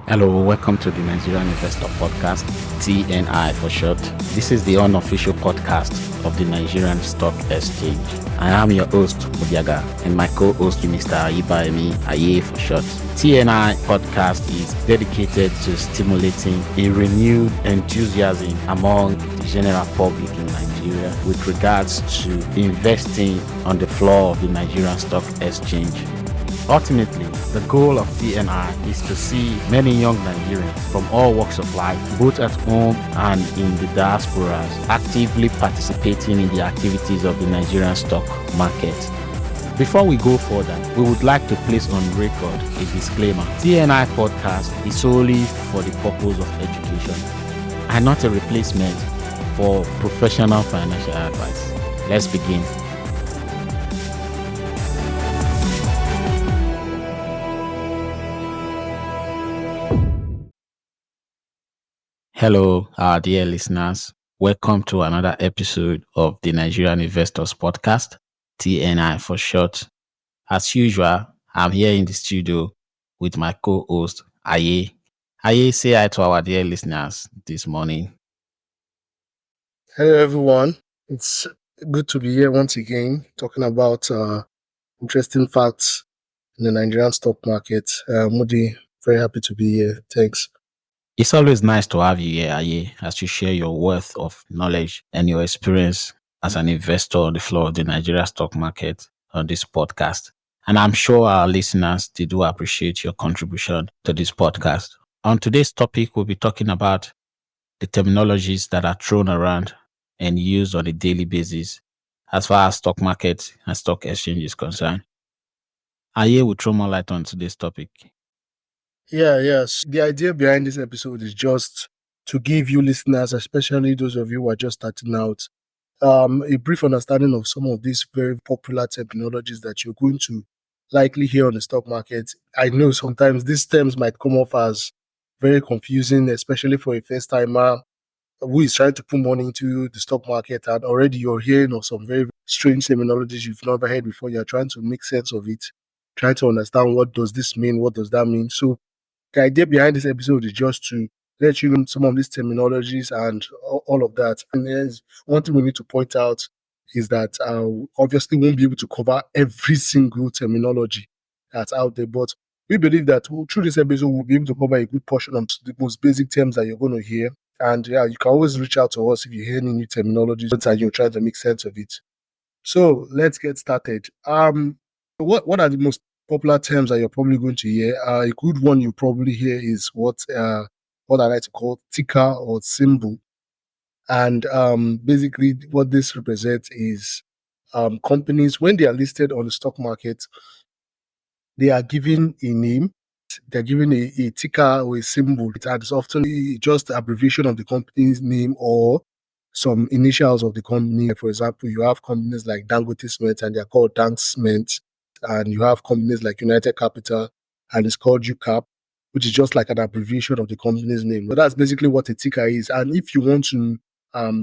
Hello, welcome to the Nigerian Investor Podcast, TNI for short. This is the unofficial podcast of the Nigerian Stock Exchange. I am your host, Mudiaga, and my co-host, Mr. Ibaemi Aye for short. TNI podcast is dedicated to stimulating a renewed enthusiasm among the general public in Nigeria with regards to investing on the floor of the Nigerian Stock Exchange. Ultimately, the goal of TNI is to see many young Nigerians from all walks of life, both at home and in the diasporas, actively participating in the activities of the Nigerian stock market. Before we go further, we would like to place on record a disclaimer. TNI podcast is solely for the purpose of education and not a replacement for professional financial advice. Let's begin. Hello, our dear listeners. Welcome to another episode of the Nigerian Investors Podcast, TNI for short. As usual, I'm here in the studio with my co-host, Aye. Aye, say hi to our dear listeners this morning. Hello, everyone. It's good to be here once again, talking about interesting facts in the Nigerian stock market. Mudi, very happy to be here. Thanks. It's always nice to have you here, Aye, as you share your wealth of knowledge and your experience as an investor on the floor of the Nigerian stock market on this podcast. And I'm sure our listeners, they do appreciate your contribution to this podcast. On today's topic, we'll be talking about the terminologies that are thrown around and used on a daily basis as far as stock market and stock exchange is concerned. Aye will throw more light on today's topic. Yes. The idea behind this episode is just to give you listeners, especially those of you who are just starting out, a brief understanding of some of these very popular terminologies that you're going to likely hear on the stock market. I know sometimes these terms might come off as very confusing, especially for a first timer who is trying to put money into the stock market, and already you're hearing of some very strange terminologies you've never heard before. You're trying to make sense of it, trying to understand what does this mean, what does that mean. So the idea behind this episode is just to let you know some of these terminologies and all of that. And there's one thing we need to point out is that obviously we won't be able to cover every single terminology that's out there, but we believe that through this episode we'll be able to cover a good portion of the most basic terms that you're going to hear. And yeah, you can always reach out to us if you hear any new terminologies and you're trying to make sense of it. So let's get started. What are the most popular terms that you're probably going to hear? A good one you probably hear is what I like to call ticker or symbol. And basically what this represents is companies, when they are listed on the stock market, they are given a name. They're given a ticker or a symbol. It's often just abbreviation of the company's name or some initials of the company. For example, you have companies like Dangote Cement and they're called Dank Cement. And you have companies like United Capital and it's called UCAP, which is just like an abbreviation of the company's name. But that's basically what a ticker is. And if you want to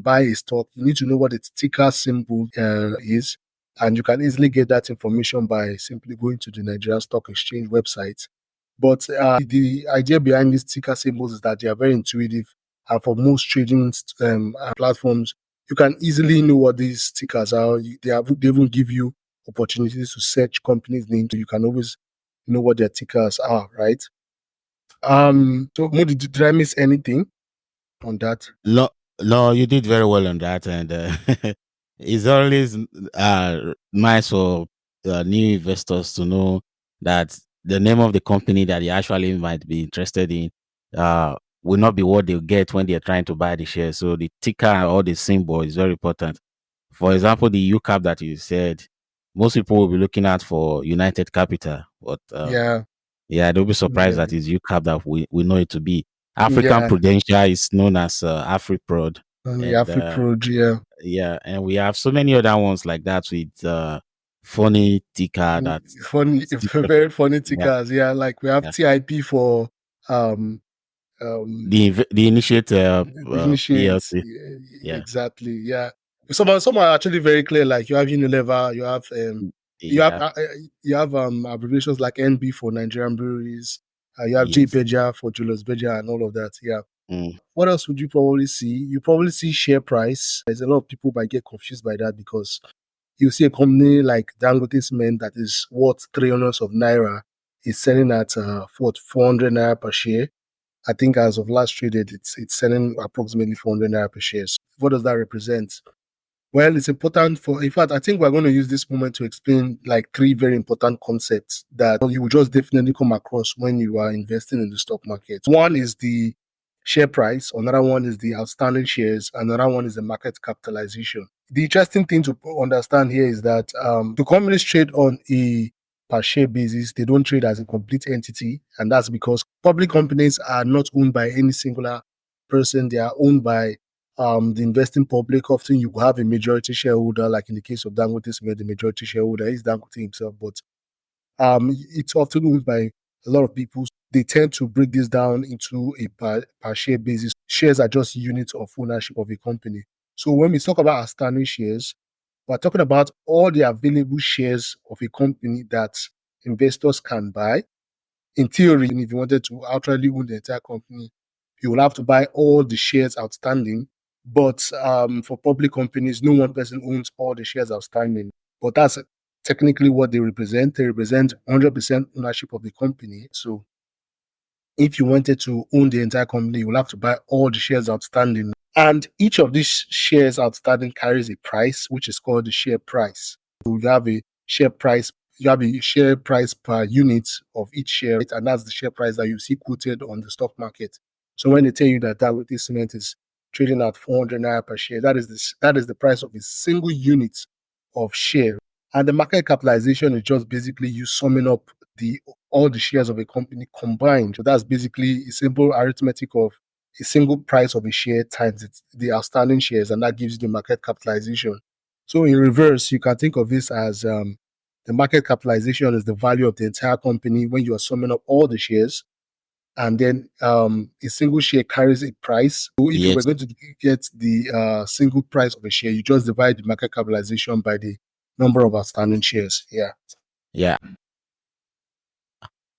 buy a stock, you need to know what its ticker symbol is. And you can easily get that information by simply going to the Nigerian Stock Exchange website. But the idea behind these ticker symbols is that they are very intuitive. And for most trading platforms, you can easily know what these tickers are. They even give you opportunities to search companies' names, so you can always know what their tickers are, right? So Modi, did I miss anything on that? No, you did very well on that, and it's always nice for new investors to know that the name of the company that they actually might be interested in will not be what they'll get when they're trying to buy the share. So the ticker or the symbol is very important. For example, the UCAP that you said, most people will be looking at for United Capital, but they'll be surprised that it's UCAP that we know it to be. African Prudential is known as AfriProd. AfriProd, yeah, and we have so many other ones like that with funny ticker that very funny tickers. Like we have TIP for the initiate PLC. Exactly. Yeah. Some are actually very clear. Like you have Unilever, you have abbreviations like NB for Nigerian breweries, You have J. Yes. Beja for Julius Beja and all of that. Yeah. Mm. What else would you probably see? You probably see share price. There's a lot of people might get confused by that because you see a company like Dangote Cement that is worth trillions of naira is selling at 400 naira per share. I think as of last traded, it's selling approximately 400 naira per share. So what does that represent? Well, it's important in fact, I think we're going to use this moment to explain like three very important concepts that you will just definitely come across when you are investing in the stock market. One is the share price, another one is the outstanding shares, another one is the market capitalization. The interesting thing to understand here is that the companies trade on a per share basis, they don't trade as a complete entity, and that's because public companies are not owned by any singular person, they are owned by the investing public. Often you have a majority shareholder, like in the case of Dangote Cement, the majority shareholder is Dangote himself, but it's often owned by a lot of people. They tend to break this down into a per share basis. Shares are just units of ownership of a company. So when we talk about outstanding shares, we're talking about all the available shares of a company that investors can buy. In theory, if you wanted to outrightly own the entire company, you will have to buy all the shares outstanding. But for public companies, no one person owns all the shares outstanding. But that's technically what they represent. They represent 100% ownership of the company. So if you wanted to own the entire company, you will have to buy all the shares outstanding. And each of these shares outstanding carries a price, which is called the share price. So you have a share price, you have a share price per unit of each share, right? And that's the share price that you see quoted on the stock market. So when they tell you that Dangote Cement is trading at 400 naira per share, that is the price of a single unit of share. And the market capitalization is just basically you summing up all the shares of a company combined. So that's basically a simple arithmetic of a single price of a share times the outstanding shares, and that gives you the market capitalization. So in reverse, you can think of this as the market capitalization is the value of the entire company when you are summing up all the shares, and then a single share carries a price. So if you were Yes. going to get the single price of a share, you just divide the market capitalization by the number of outstanding shares. Yeah. Yeah.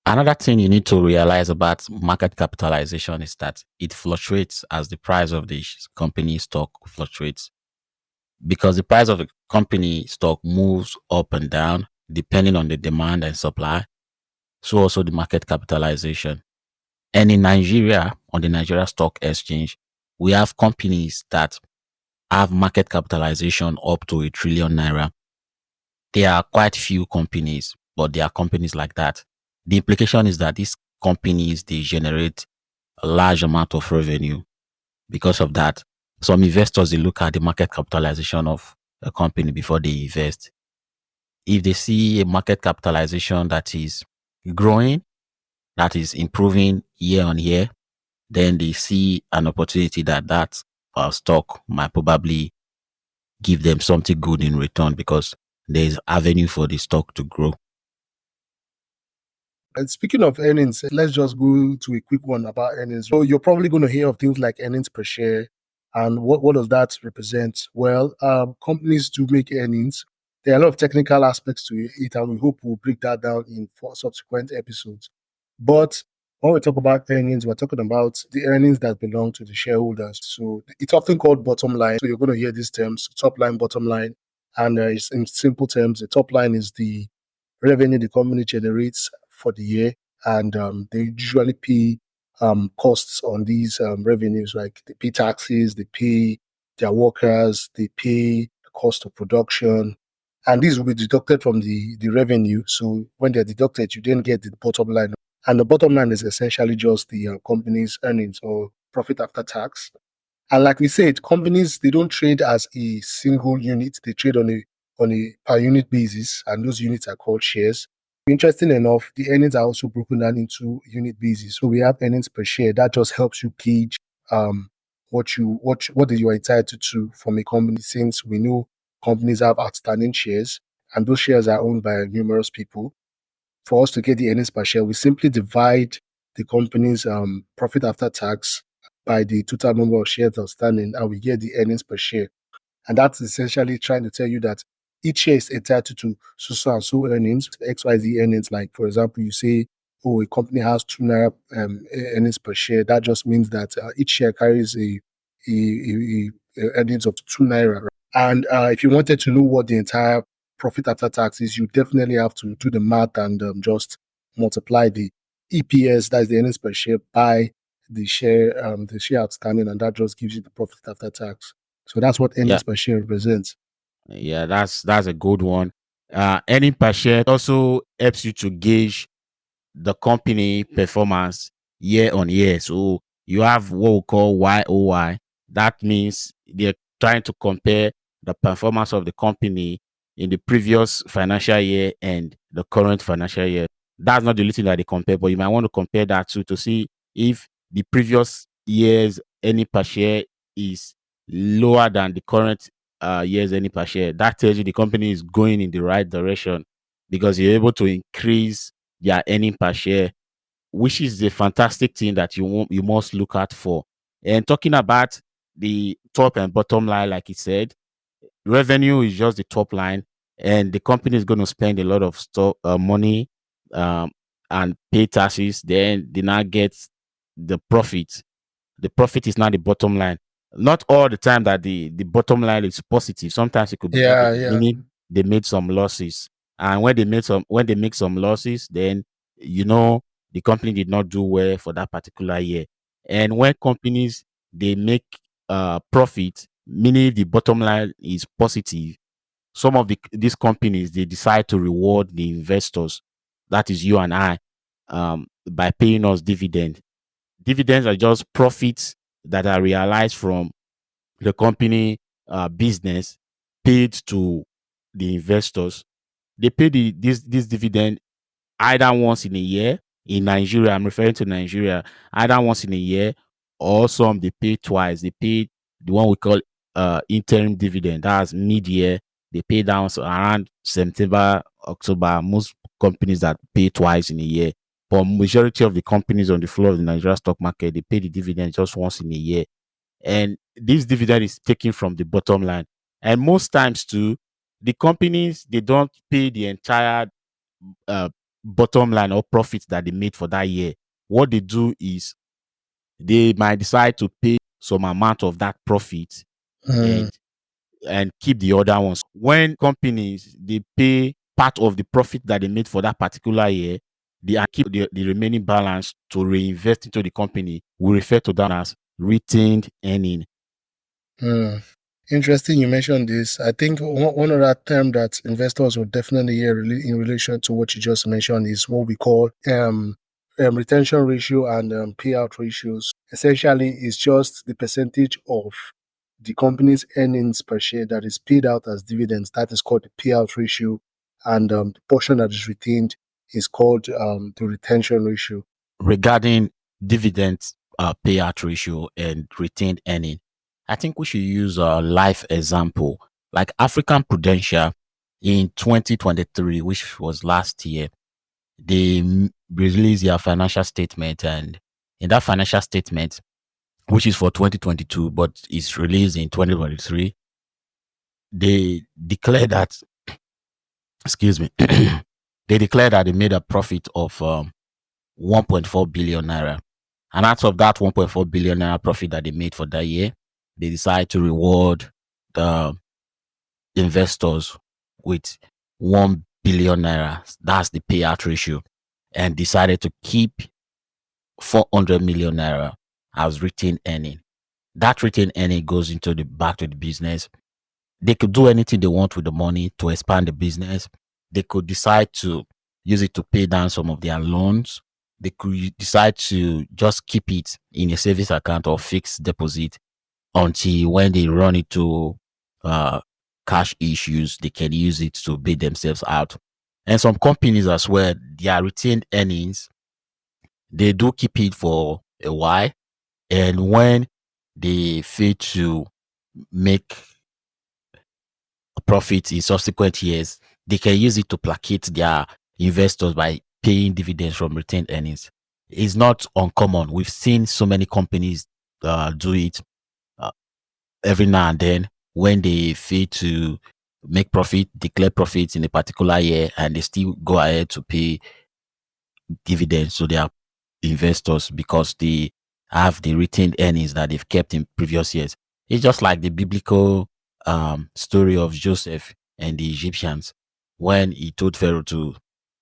Another thing you need to realize about market capitalization is that it fluctuates as the price of the company stock fluctuates. Because the price of the company stock moves up and down depending on the demand and supply. So also the market capitalization. And in Nigeria, on the Nigeria Stock Exchange, we have companies that have market capitalization up to 1 trillion naira. There are quite few companies, but there are companies like that. The implication is that these companies, they generate a large amount of revenue. Because of that, some investors, they look at the market capitalization of a company before they invest. If they see a market capitalization that is growing, that is improving year on year, then they see an opportunity that stock might probably give them something good in return because there is avenue for the stock to grow. And speaking of earnings, let's just go to a quick one about earnings. So you're probably going to hear of things like earnings per share. And what does that represent? Well, companies do make earnings. There are a lot of technical aspects to it, and we hope we'll break that down in subsequent episodes. But when we talk about earnings, we're talking about the earnings that belong to the shareholders. So it's often called bottom line. So you're going to hear these terms: top line, bottom line. And it's in simple terms, the top line is the revenue the company generates for the year, and they usually pay costs on these revenues, like they pay taxes, they pay their workers, they pay the cost of production, and these will be deducted from the revenue. So when they're deducted, you then get the bottom line, and the bottom line is essentially just the company's earnings or profit after tax. And like we said, companies, they don't trade as a single unit; they trade on a per unit basis, and those units are called shares. Interesting enough, the earnings are also broken down into unit basis. So we have earnings per share. That just helps you gauge what you are entitled to from a company, since we know companies have outstanding shares and those shares are owned by numerous people. For us to get the earnings per share, we simply divide the company's profit after tax by the total number of shares outstanding, and we get the earnings per share. And that's essentially trying to tell you that each share is entitled to so and so earnings, XYZ earnings. Like, for example, you say oh, a company has 2 naira earnings per share, that just means that each share carries a earnings of 2 naira. Right? And if you wanted to know what the entire profit after tax is, you definitely have to do the math and just multiply the EPS, that's the earnings per share, by the share outstanding, and that just gives you the profit after tax. So that's what Yeah, earnings per share represents. yeah, that's a good one. Earning per share also helps you to gauge the company performance year on year. So you have what we call YOY. That means they're trying to compare the performance of the company in the previous financial year and the current financial year. That's not the only thing that they compare, but you might want to compare that too to see if the previous year's any per share is lower than the current year's any per share. That tells you the company is going in the right direction because you're able to increase their earning per share, which is a fantastic thing that you must look out for. And talking about the top and bottom line, like he said, revenue is just the top line, and the company is going to spend a lot of money um, and pay taxes. Then they now get the profit. The profit is not the bottom line. Not all the time that the bottom line is positive. Sometimes it could be Yeah, negative, yeah. meaning they made some losses. And when they make some losses, then you know the company did not do well for that particular year. And when companies they make profit, meaning the bottom line is positive, some of these companies they decide to reward the investors, that is you and I, by paying us dividend. Dividends are just profits that are realized from the company business paid to the investors. They pay this dividend either once in a year in Nigeria. I'm referring to Nigeria, either once in a year, or some they pay twice. They pay the one we call interim dividend. That's mid-year. They pay down so around September, October. Most companies that pay twice in a year. But majority of the companies on the floor of the Nigeria stock market, they pay the dividend just once in a year. And this dividend is taken from the bottom line. And most times too, the companies they don't pay the entire uh, bottom line or profits that they made for that year. What they do is they might decide to pay some amount of that profit Mm, and keep the other ones. When companies they pay part of the profit that they made for that particular year, they and keep the remaining balance to reinvest into the company. We refer to that as retained earning. mm. Interesting you mentioned this. I think one other term that investors will definitely hear in relation to what you just mentioned is what we call retention ratio and payout ratios. Essentially, it's just the percentage of the company's earnings per share that is paid out as dividends. That is called the payout ratio, and the portion that is retained is called the retention ratio. Regarding dividend payout ratio and retained earning, I think we should use a life example like African Prudential in 2023, which was last year. They released their financial statement, and in that financial statement, which is for 2022, but is released in 2023, they declared that, excuse me, they declared that they made a profit of 1.4 billion naira. And out of that 1.4 billion naira profit that they made for that year, they decide to reward the investors with 1 billion naira. That's the payout ratio. And decided to keep 400 million naira as retained earning. That retained earning goes into the back to the business. They could do anything they want with the money to expand the business. They could decide to use it to pay down some of their loans. They could decide to just keep it in a savings account or fixed deposit until when they run into uh, cash issues, they can use it to bail themselves out. And some companies as well, their retained earnings, they do keep it for a while. And when they fail to make profit in subsequent years, they can use it to placate their investors by paying dividends from retained earnings. It's not uncommon. We've seen so many companies do it uh, every now and then when they fail to make profit, declare profits in a particular year, and they still go ahead to pay dividends to their investors because they have the retained earnings that they've kept in previous years. It's just like the biblical story of Joseph and the Egyptians when he told Pharaoh to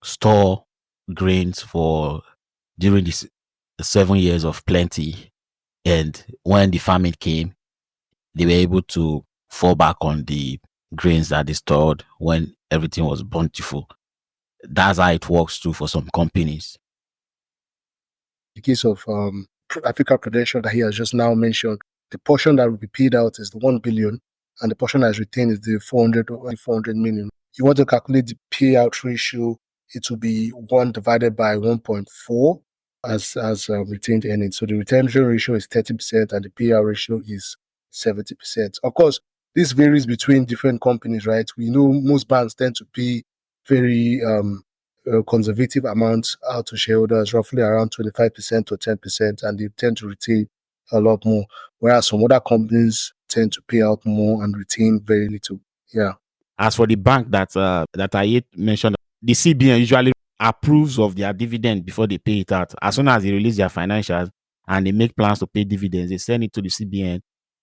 store grains for during this 7 years of plenty. And when the famine came, they were able to fall back on the grains that they stored when everything was bountiful. That's how it works too for some companies. The case of Africa Prudential that he has just now mentioned, the portion that will be paid out is the 1 billion, and the portion that is retained is the 400 million. You want to calculate the payout ratio, it will be 1 divided by 1.4 as retained earnings. So the retention ratio is 30% and the payout ratio is 70%. Of course, this varies between different companies, right? We know most banks tend to pay very conservative amounts out to shareholders, roughly around 25% or 10%, and they tend to retain a lot more. Whereas some other companies tend to pay out more and retain very little. Yeah. As for the bank that I mentioned, the CBN usually approves of their dividend before they pay it out. As soon as they release their financials and they make plans to pay dividends, they send it to the CBN.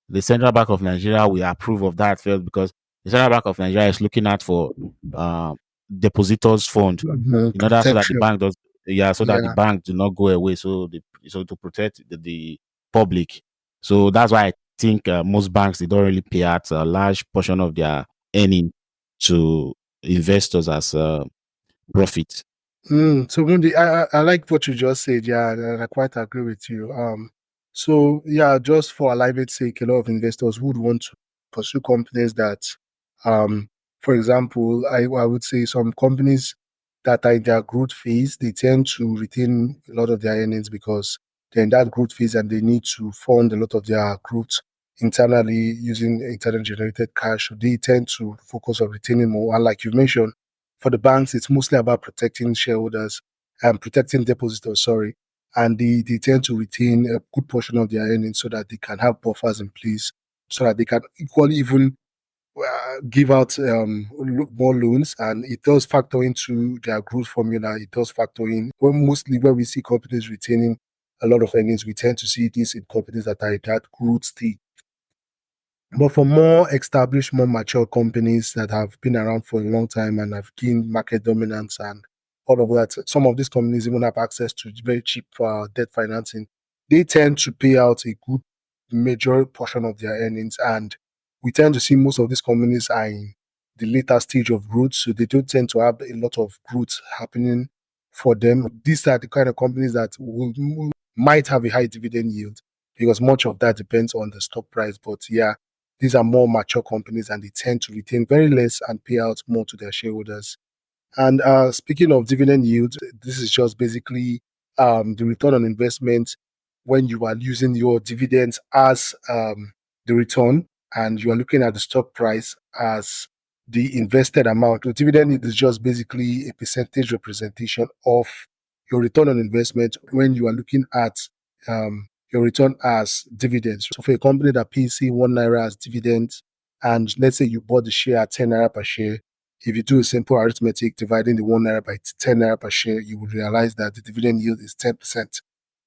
The Central Bank of Nigeria will approve of that first because the Central Bank of Nigeria is looking out for uh, depositors' fund in order so that the Protection. bank does, yeah, so that the Yeah. bank do not go away. So to protect the public. So that's why I think most banks they don't really pay out a large portion of their earning to investors as profit. So Mundi, I like what you just said. Yeah, and I quite agree with you. So yeah, just for alignment's sake, a lot of investors would want to pursue companies that, um, for example, I would say some companies that are in their growth phase, they tend to retain a lot of their earnings because they're in that growth phase and they need to fund a lot of their growth internally using internal generated cash. So they tend to focus on retaining more. And like you mentioned, for the banks, it's mostly about protecting shareholders and protecting depositors, sorry. And they tend to retain a good portion of their earnings so that they can have buffers in place so that they can equally even give out more loans. And it does factor into their growth formula. It does factor in, well, mostly where we see companies retaining a lot of earnings, we tend to see this in companies that are in that growth stage. But for more established, more mature companies that have been around for a long time and have gained market dominance and all of that, some of these companies even have access to very cheap debt financing. They tend to pay out a good major portion of their earnings. And we tend to see most of these companies are in the later stage of growth. So they don't tend to have a lot of growth happening for them. These are the kind of companies that might have a high dividend yield because much of that depends on the stock price. But yeah, these are more mature companies and they tend to retain very less and pay out more to their shareholders. And speaking of dividend yield, this is just basically the return on investment when you are using your dividends as the return and you are looking at the stock price as the invested amount. The dividend yield is just basically a percentage representation of your return on investment when you are looking at your return as dividends. So for a company that pays say 1 naira as dividends, and let's say you bought the share at 10 naira per share, if you do a simple arithmetic dividing the 1 naira by 10 naira per share, you will realize that the dividend yield is 10%.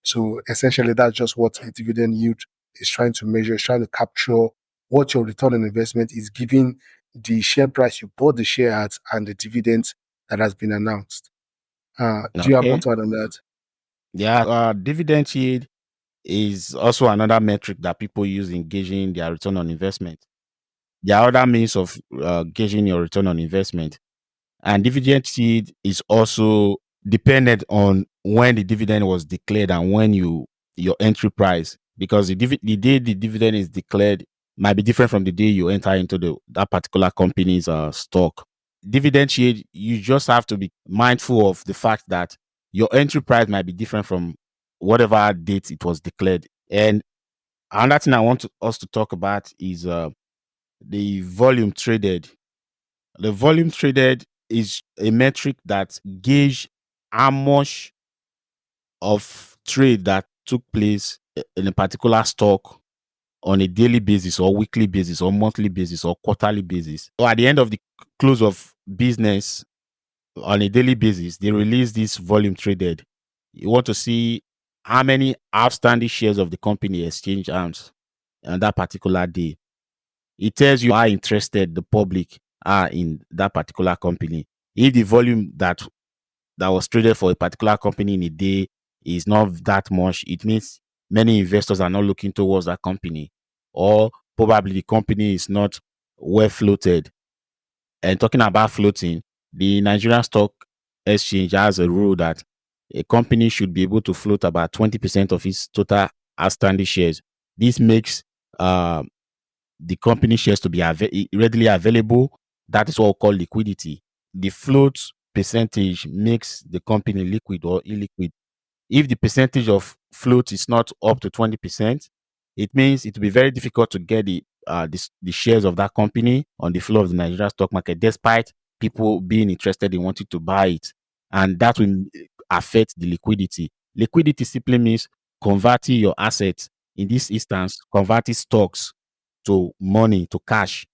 So essentially, that's just what a dividend yield is trying to measure. It's trying to capture what your return on investment is giving the share price you bought the share at and the dividends that has been announced. Do you have more Okay. to add on that? Yeah. Dividend yield is also another metric that people use in gauging their return on investment. There are other means of gauging your return on investment. And dividend yield is also dependent on when the dividend was declared and when your entry price, because the day the dividend is declared might be different from the day you enter into that particular company's stock. Dividend yield, you just have to be mindful of the fact that your entry price might be different from whatever date it was declared. And another thing I want us to talk about is the volume traded. The volume traded is a metric that gauge how much of trade that took place in a particular stock on a daily basis or weekly basis or monthly basis or quarterly basis. So at the end of the close of business, on a daily basis, they release this volume traded. You want to see how many outstanding shares of the company exchange hands on that particular day. It tells you how interested the public are in that particular company. If the volume that was traded for a particular company in a day is not that much, it means many investors are not looking towards that company, or probably the company is not well floated. And talking about floating, the Nigerian Stock Exchange has a rule that a company should be able to float about 20% of its total outstanding shares. This makes uh, the company shares to be readily available. That is what we call liquidity. The float percentage makes the company liquid or illiquid. If the percentage of float is not up to 20%, it means it will be very difficult to get the shares of that company on the floor of the Nigerian stock market, despite people being interested in wanting to buy it. And that will affect the liquidity. Liquidity simply means converting your assets, in this instance, converting stocks to money, to cash.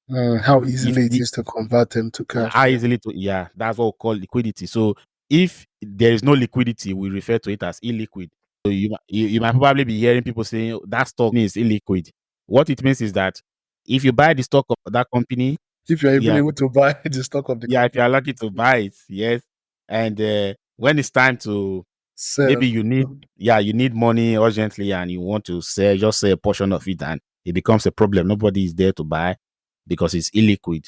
How If easily it the is to convert them to cash. how Yeah. easily to, yeah, that's what we call liquidity. So if there is no liquidity, we refer to it as illiquid. So you might probably be hearing people saying, "Oh, that stock is illiquid." What it means is that if you buy the stock of that company, If you're even yeah, able to buy the stock of the yeah, if you company, are lucky to buy it, yes, and when it's time to, maybe sell. you need, yeah, you need money urgently and you want to sell, just sell a portion of it, and it becomes a problem. Nobody is there to buy because it's illiquid.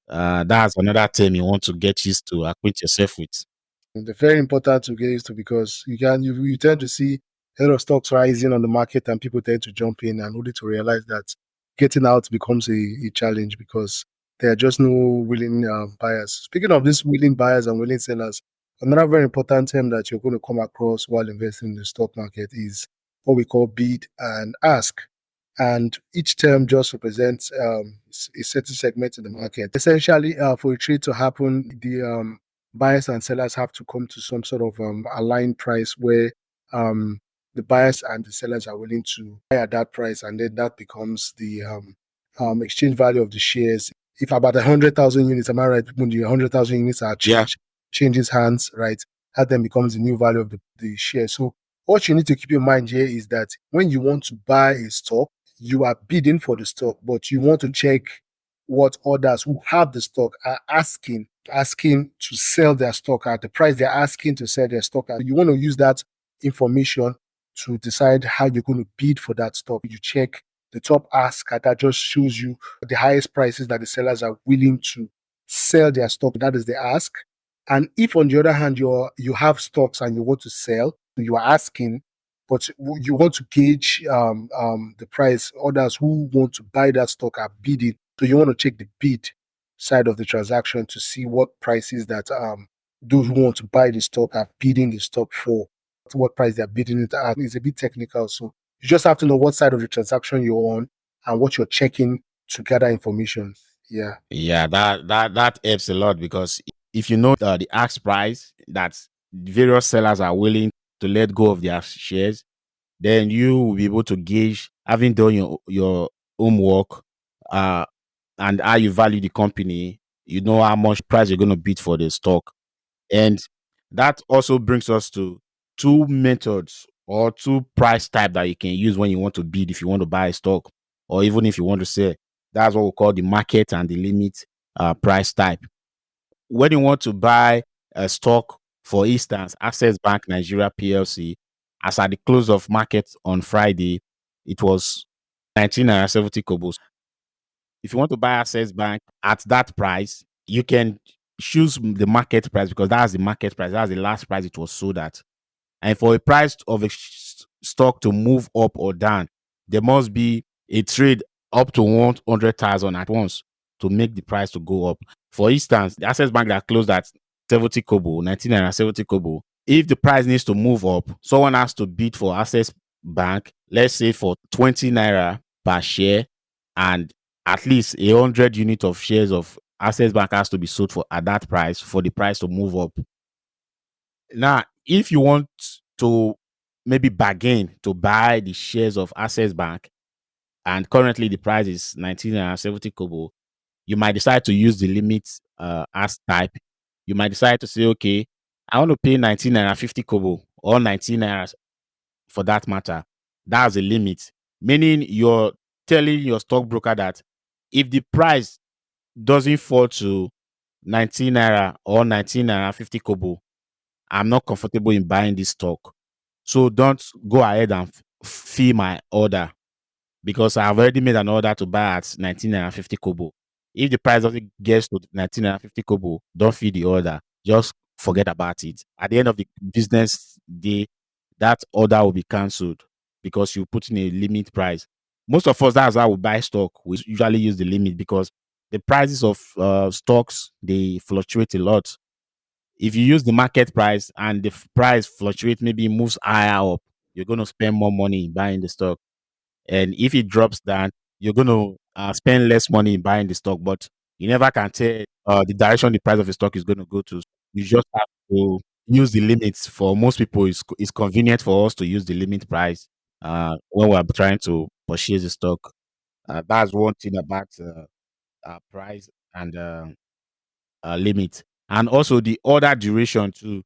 That's another term you want to get used to acquaint yourself with. They're very important to get used to because you tend to see a lot of stocks rising on the market and people tend to jump in and only to realize that getting out becomes a challenge because there are just no willing buyers. Speaking of these willing buyers and willing sellers, another very important term that you're going to come across while investing in the stock market is what we call bid and ask. And each term just represents a certain segment in the market. Essentially, for a trade to happen, the buyers and sellers have to come to some sort of aligned price where um, the buyers and the sellers are willing to buy at that price, and then that becomes the exchange value of the shares. If about 100,000 units, am I right? When the 100,000 units are Yeah. changes hands, right? That then becomes the new value of the share. So what you need to keep in mind here is that when you want to buy a stock, you are bidding for the stock, but you want to check what others who have the stock are asking to sell their stock at the price they're asking to sell their stock at. You want to use that information to decide how you're going to bid for that stock. You check the top ask that just shows you the highest prices that the sellers are willing to sell their stock. That is the ask. And if on the other hand you have stocks and you want to sell, you are asking, but you want to gauge the price. Others who want to buy that stock are bidding, so you want to check the bid side of the transaction to see what prices that those who want to buy the stock are bidding the stock for, what price they're bidding it at. It's a bit technical, so you just have to know what side of the transaction you're on and what you're checking to gather information. Yeah. Yeah, that helps a lot, because if you know the ask price that various sellers are willing to let go of their shares, then you will be able to gauge, having done your homework, uh, and how you value the company. You know how much price you're going to bid for the stock, and that also brings us to two methods or two price type that you can use when you want to bid, if you want to buy a stock or even if you want to sell. That's what we call the market and the limit price type. When you want to buy a stock, for instance, Access Bank Nigeria PLC, as at the close of market on Friday, it was 19.70 kobo. If you want to buy Access Bank at that price, you can choose the market price, because that's the market price. That's the last price it was sold at. And for a price of a stock to move up or down, there must be a trade up to 100,000 at once to make the price to go up. For instance, the Access Bank that closed at 70 kobo, 19.70 kobo. If the price needs to move up, someone has to bid for Access Bank, let's say for 20 naira per share, and at least 100 unit of shares of Access Bank has to be sold for at that price for the price to move up. Now, if you want to maybe bargain to buy the shares of Access Bank, and currently the price is 19.70 kobo, you might decide to use the limit as type. you might decide to say, okay, I want to pay 19 naira 50 kobo or 19 naira for that matter. That's a limit. Meaning you're telling your stockbroker that if the price doesn't fall to 19 naira or 19 naira 50 kobo, I'm not comfortable in buying this stock. So don't go ahead and fill my order because I've already made an order to buy at 19 and 50 kobo. If the price doesn't get to 19 and 50 kobo, don't fill the order. Just forget about it. At the end of the business day, that order will be cancelled because you put in a limit price. Most of us, that's how we buy stock. We usually use the limit because the prices of stocks, they fluctuate a lot. If you use the market price and the price fluctuates, maybe moves higher up, you're going to spend more money buying the stock. And if it drops down, you're going to spend less money in buying the stock. But you never can tell the direction the price of the stock is going to go to. You just have to use the limits. For most people, it's convenient for us to use the limit price when we're trying to purchase the stock. That's one thing about price and limit. And also the order duration too.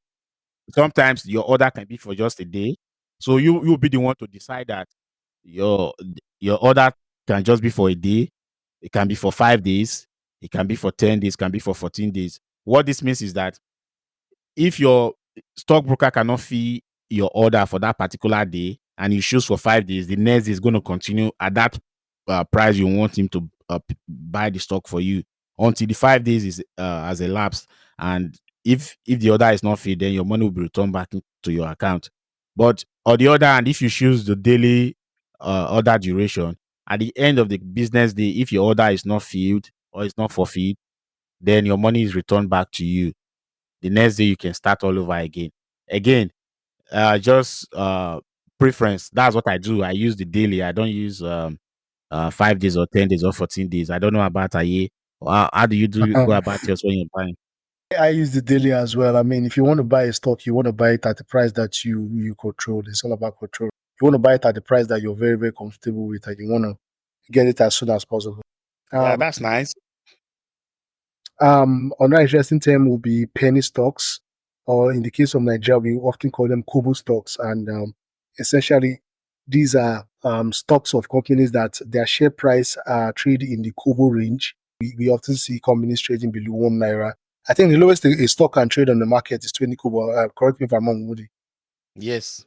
Sometimes your order can be for just a day. So you'll be the one to decide that your your order can just be for a day, it can be for 5 days, it can be for 10 days, can be for 14 days. What this means is that if your stockbroker cannot fee your order for that particular day and you choose for 5 days, the next day is going to continue at that price you want him to buy the stock for you until the 5 days is has elapsed. And if the order is not filled, then your money will be returned back to your account. But on the other hand, if you choose the daily order duration, at the end of the business day, if your order is not filled or is not fulfilled, then your money is returned back to you. The next day you can start all over again. Again, just preference. That's what I do. I use the daily. I don't use 5 days or 10 days or 14 days. I don't know about a year. How do you go about yours when you're buying? I use the daily as well. I mean, if you want to buy a stock, you want to buy it at the price that you control. It's all about control. You want to buy it at the price that you're very, very comfortable with, and you want to get it as soon as possible. Yeah, Um, that's nice. Another interesting term will be penny stocks, or in the case of Nigeria, we often call them Kobo stocks. And essentially, these are stocks of companies that their share price are traded in the Kobo range. We often see companies trading below 1 naira. I think the lowest a stock can trade on the market is 20 Kobo. Correct me if I'm wrong, Woody. Yes.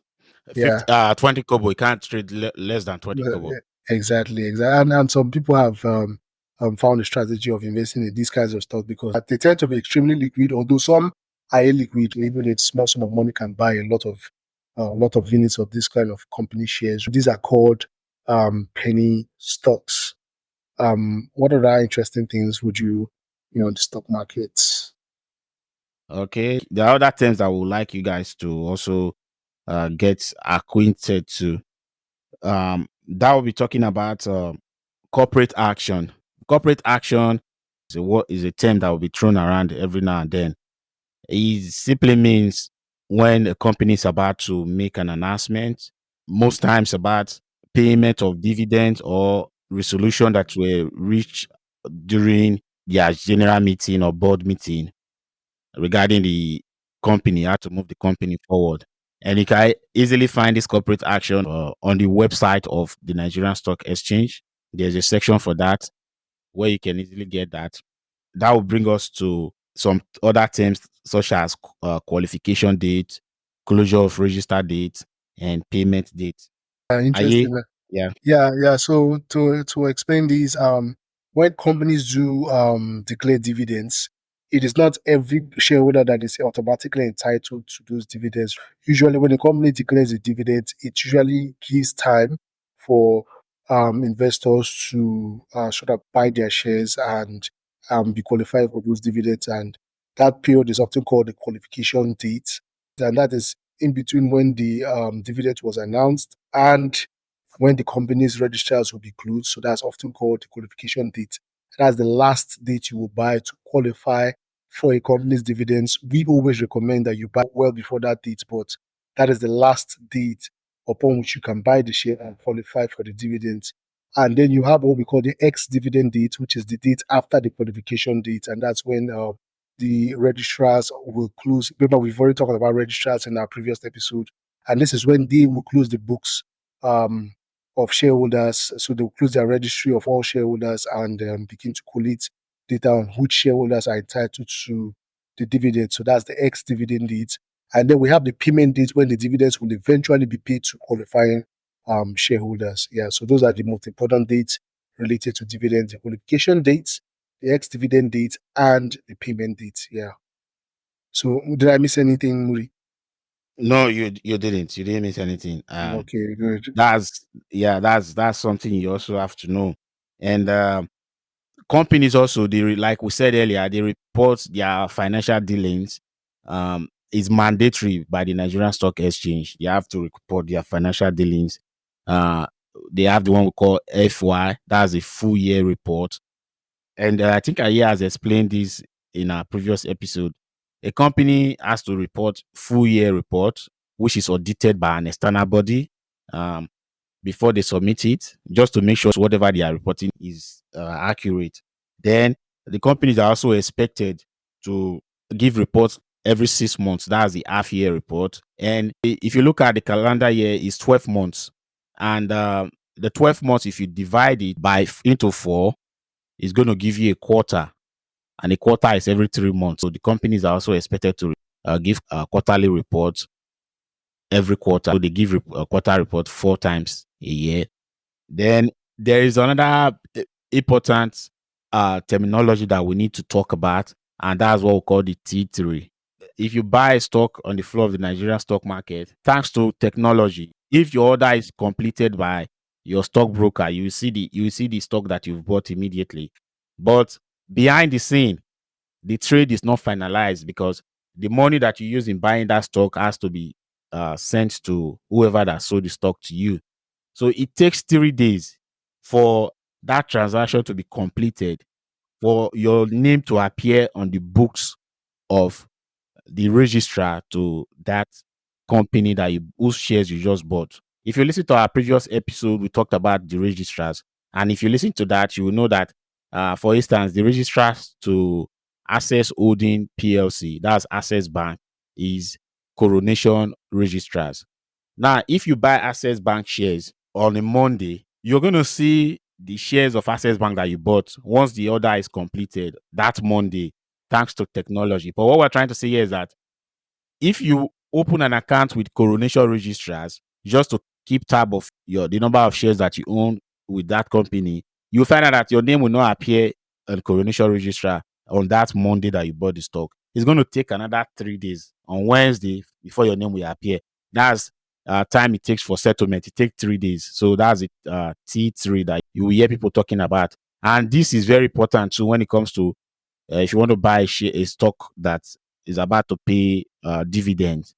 Yeah. 50, 20 kobo. You can't trade less than 20 kobo. Exactly. And some people have found a strategy of investing in these kinds of stocks because they tend to be extremely liquid, although some are illiquid. Even a small sum of money can buy a lot of units of this kind of company shares. These are called penny stocks. What other interesting things would in the stock markets? Okay. There are other terms that I would like you guys to also get acquainted to. That will be talking about corporate action. Corporate action is a term that will be thrown around every now and then. It simply means when a company is about to make an announcement, most times about payment of dividends or resolution that were reached during their general meeting or board meeting regarding the company, how to move the company forward. And you can easily find this corporate action on the website of the Nigerian Stock Exchange. There's a section for that where you can easily get that. That will bring us to some other terms such as qualification date, closure of register date, and payment date. Are you? Interesting. Yeah. Yeah. So to explain these, when companies do declare dividends, it is not every shareholder that is automatically entitled to those dividends. Usually, when a company declares a dividend, it usually gives time for investors to sort of buy their shares and be qualified for those dividends. And that period is often called the qualification date, and that is in between when the dividend was announced and when the company's registrars will be closed. So that's often called the qualification date. That's the last date you will buy to qualify for a company's dividends. We always recommend that you buy well before that date, but that is the last date upon which you can buy the share and qualify for the dividends. And then you have what we call the ex dividend date, which is the date after the qualification date. And that's when the registrars will close. Remember, we've already talked about registrars in our previous episode, and this is when they will close the books of shareholders. So they'll close their registry of all shareholders and begin to collate data on which shareholders are entitled to the dividend. So that's the ex-dividend date. And then we have the payment date when the dividends will eventually be paid to qualifying shareholders. Yeah, so those are the most important dates related to dividends: the qualification dates, the ex-dividend date, and the payment date. Yeah. So did I miss anything, Muri? No, you didn't. You didn't miss anything. Okay, good. That's something you also have to know. And companies also, like we said earlier, they report their financial dealings. Is mandatory by the Nigerian Stock Exchange. They have to report their financial dealings. Uh, they have the one we call FY. That's a full year report. And I think Aya has explained this in our previous episode. A company has to report full year report, which is audited by an external body. Before they submit it, just to make sure whatever they are reporting is accurate. Then the companies are also expected to give reports every 6 months. That's the half year report. And if you look at the calendar year, it's 12 months. And the 12 months, if you divide it into four, it's going to give you a quarter. And a quarter is every 3 months. So the companies are also expected to give quarterly reports every quarter. So they give a quarter report 4 times a year. Then there is another important terminology that we need to talk about, and that's what we call the T3. If you buy a stock on the floor of the Nigerian stock market, thanks to technology, if your order is completed by your stockbroker, you will see the stock that you've bought immediately. But behind the scene, the trade is not finalized because the money that you use in buying that stock has to be sent to whoever that sold the stock to you. So it takes 3 days for that transaction to be completed, for your name to appear on the books of the registrar to that company whose shares you just bought. If you listen to our previous episode, we talked about the registrars. And if you listen to that, you will know that, for instance, the registrars to Access Holding PLC, that's Access Bank, is Coronation Registrars. Now, if you buy Access Bank shares on a Monday, you're going to see the shares of Access Bank that you bought once the order is completed that Monday, thanks to technology. But what we're trying to say here is that if you open an account with Coronation Registrars just to keep tab of the number of shares that you own with that company, you'll find out that your name will not appear on Coronation Registrar on that Monday that you bought the stock. It's going to take another 3 days on Wednesday before your name will appear. That's time it takes for settlement. It takes 3 days. So that's it, T3 that you will hear people talking about. And this is very important too when it comes to if you want to buy a stock that is about to pay dividends.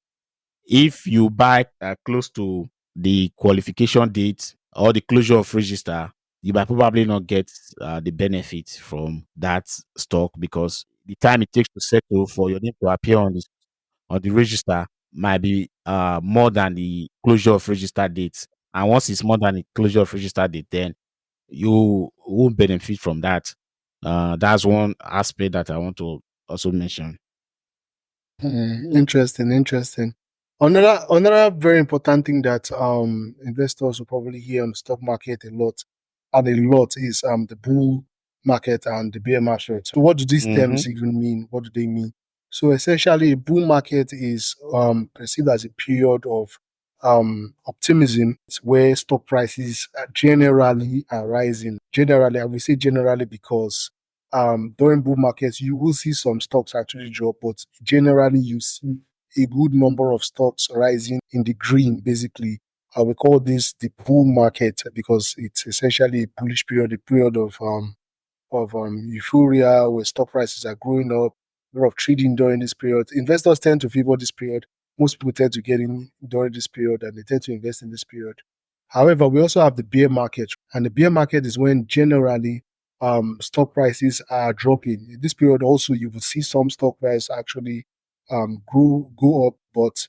If you buy close to the qualification date or the closure of register, you might probably not get the benefit from that stock because the time it takes to settle for your name to appear on the register might be more than the closure of register dates. And once it's more than the closure of register date, then you won't benefit from that. That's one aspect that I want to also mention. Interesting, interesting. Another very important thing that investors will probably hear on the stock market a lot is the bull market and the bear market. So what do these terms even mean? What do they mean? So essentially, a bull market is perceived as a period of optimism where stock prices generally are rising. Generally, I will say generally because during bull markets, you will see some stocks actually drop, but generally you see a good number of stocks rising in the green, basically. We call this the bull market because it's essentially a bullish period, a period of euphoria where stock prices are growing up, a lot of trading during this period. Investors tend to favor this period. Most people tend to get in during this period and they tend to invest in this period. However, we also have the bear market, and the bear market is when generally stock prices are dropping. In this period, also you will see some stock price actually go up, but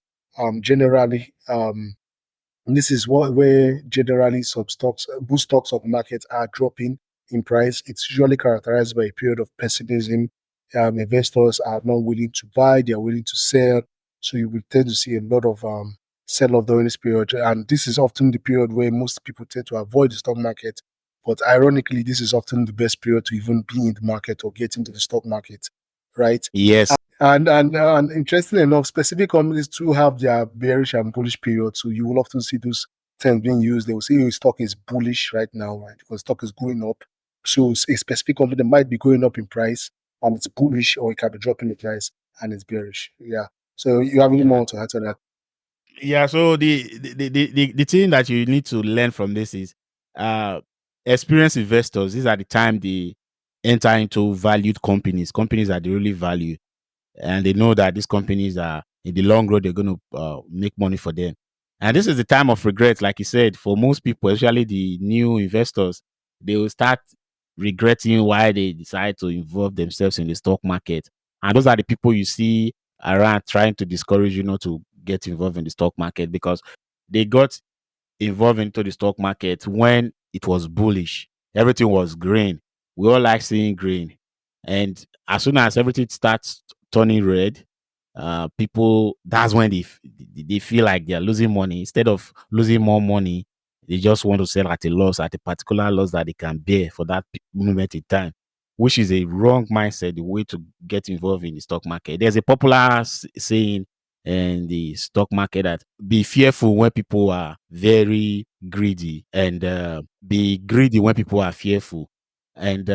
generally this is where generally some stocks, bull stocks of the market are dropping in price. It's usually characterized by a period of pessimism, investors are not willing to buy, they are willing to sell. So you will tend to see a lot of sell off during this period. And this is often the period where most people tend to avoid the stock market. But ironically, this is often the best period to even be in the market or get into the stock market, right? Yes. And interestingly enough, specific companies do have their bearish and bullish periods. So you will often see those terms being used. They will say your stock is bullish right now, right? Because stock is going up. So a specific company might be going up in price and it's bullish, or it can be dropping in price and it's bearish. Yeah. So you have any more to add to that? Yeah, so the thing that you need to learn from this is experienced investors, these are the time they enter into valued companies that they really value, and they know that these companies are in the long run they're going to make money for them. And this is the time of regret, like you said, for most people, especially the new investors. They will start regretting why they decide to involve themselves in the stock market, and those are the people you see around trying to discourage you not to get involved in the stock market, because they got involved into the stock market when it was bullish. Everything was green. We all like seeing green. And as soon as everything starts turning red, people, that's when they feel like they're losing money. Instead of losing more money, they just want to sell at a loss, at a particular loss that they can bear for that moment in time, which is a wrong mindset, the way to get involved in the stock market. There's a popular saying in the stock market that be fearful when people are very greedy, and be greedy when people are fearful. And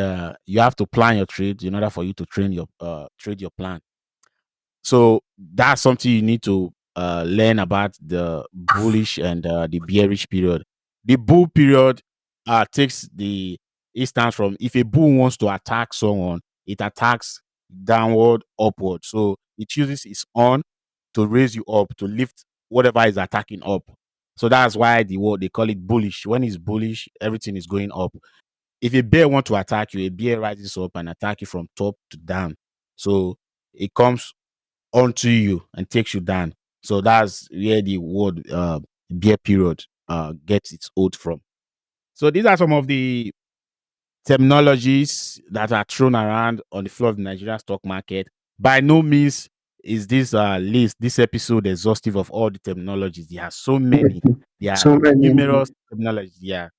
you have to plan your trade in order for you to trade your plan. So that's something you need to learn about the bullish and the bearish period. The bull period takes the instance from, if a bull wants to attack someone, it attacks downward, upward. So it uses its on to raise you up, to lift whatever is attacking up. So that's why the word they call it bullish. When it's bullish, everything is going up. If a bear want to attack you, a bear rises up and attack you from top to down. So it comes onto you and takes you down. So that's where the word bear period gets its oath from. So these are some of the terminologies that are thrown around on the floor of the Nigerian stock market. By no means is this this episode exhaustive of all the terminologies. There are so many. There are So many. numerous terminologies. Yeah,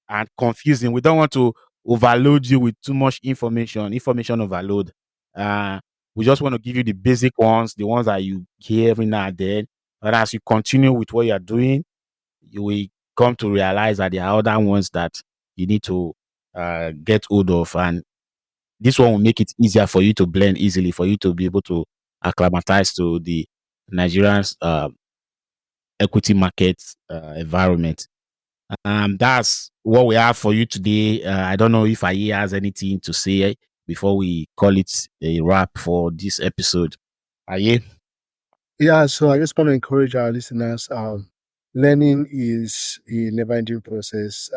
and confusing. We don't want to overload you with too much information overload. Uh, we just want to give you the basic ones, the ones that you hear every now and then. And as you continue with what you're doing, you will come to realize that there are other ones that you need to get hold of. And this one will make it easier for you to blend easily, for you to be able to acclimatize to the Nigerian equity market environment. That's what we have for you today. I don't know if Aye has anything to say before we call it a wrap for this episode. Aye? Yeah, so I just want to encourage our listeners. Learning is a never-ending process.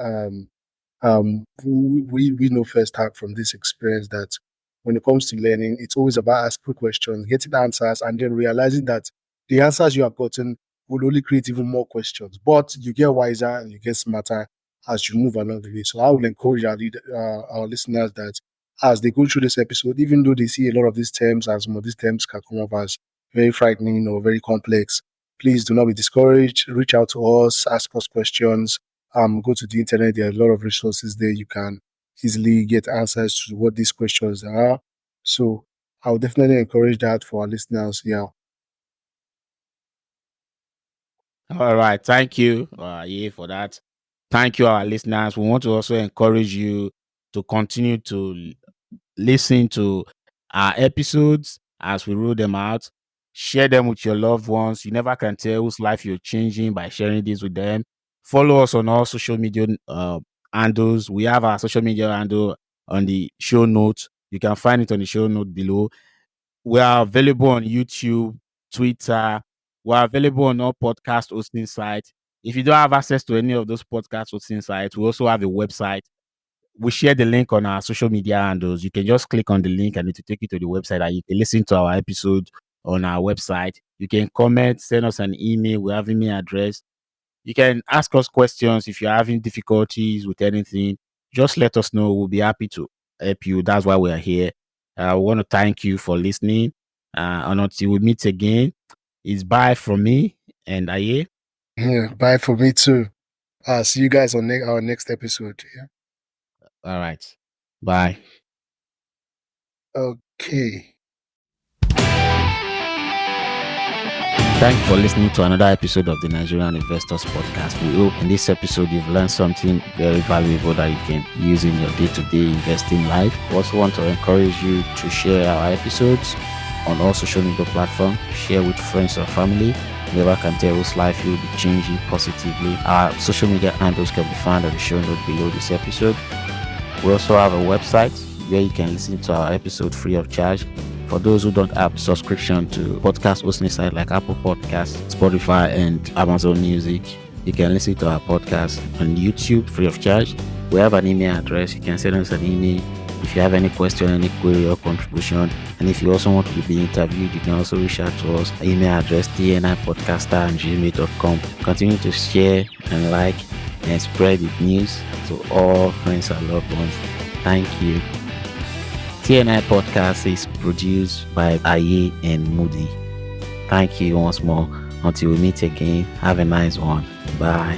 We know firsthand from this experience that when it comes to learning, it's always about asking questions, getting answers, and then realizing that the answers you have gotten will only create even more questions. But you get wiser and you get smarter as you move along the way. So I will encourage our listeners that as they go through this episode, even though they see a lot of these terms and some of these terms can come off as very frightening or very complex, please do not be discouraged. Reach out to us, ask us questions. Go to the internet. There are a lot of resources there. You can easily get answers to what these questions are. So I would definitely encourage that for our listeners. Yeah. All right. Thank you, Aye, for that. Thank you, our listeners. We want to also encourage you to continue to listen to our episodes as we roll them out. Share them with your loved ones. You never can tell whose life you're changing by sharing this with them. Follow us on all social media handles. We have our social media handle on the show notes. You can find it on the show note below. We are available on YouTube, Twitter. We're available on all podcast hosting sites. If you don't have access to any of those podcast hosting sites, we also have a website. We share the link on our social media handles. You can just click on the link and it will take you to the website, and you can listen to our episode on our website. You can comment, send us an email. We have email address. You can ask us questions if you're having difficulties with anything. Just let us know. We'll be happy to help you. That's why we are here. I want to thank you for listening. And until we meet again, it's bye from me and Aye. Yeah, bye for me too. See you guys on our next episode. Yeah. All right. Bye. Okay. Thank you for listening to another episode of the Nigerian Investors Podcast. We hope in this episode you've learned something very valuable that you can use in your day-to-day investing life. We also want to encourage you to share our episodes on all social media platforms. Share with friends or family. Never can tell whose life will be changing positively. Our social media handles can be found on the show note below this episode. We also have a website where you can listen to our episode free of charge. For those who don't have subscription to podcast hosting sites like Apple Podcasts, Spotify, and Amazon Music, you can listen to our podcast on YouTube free of charge. We have an email address. You can send us an email if you have any question, any query or contribution. And if you also want to be interviewed, you can also reach out to us. Email address tnipodcaster@gmail.com. Continue to share and like and spread the news to all friends and loved ones. Thank you. TNI Podcast is produced by Aye and Moody. Thank you once more. Until we meet again, have a nice one. Bye.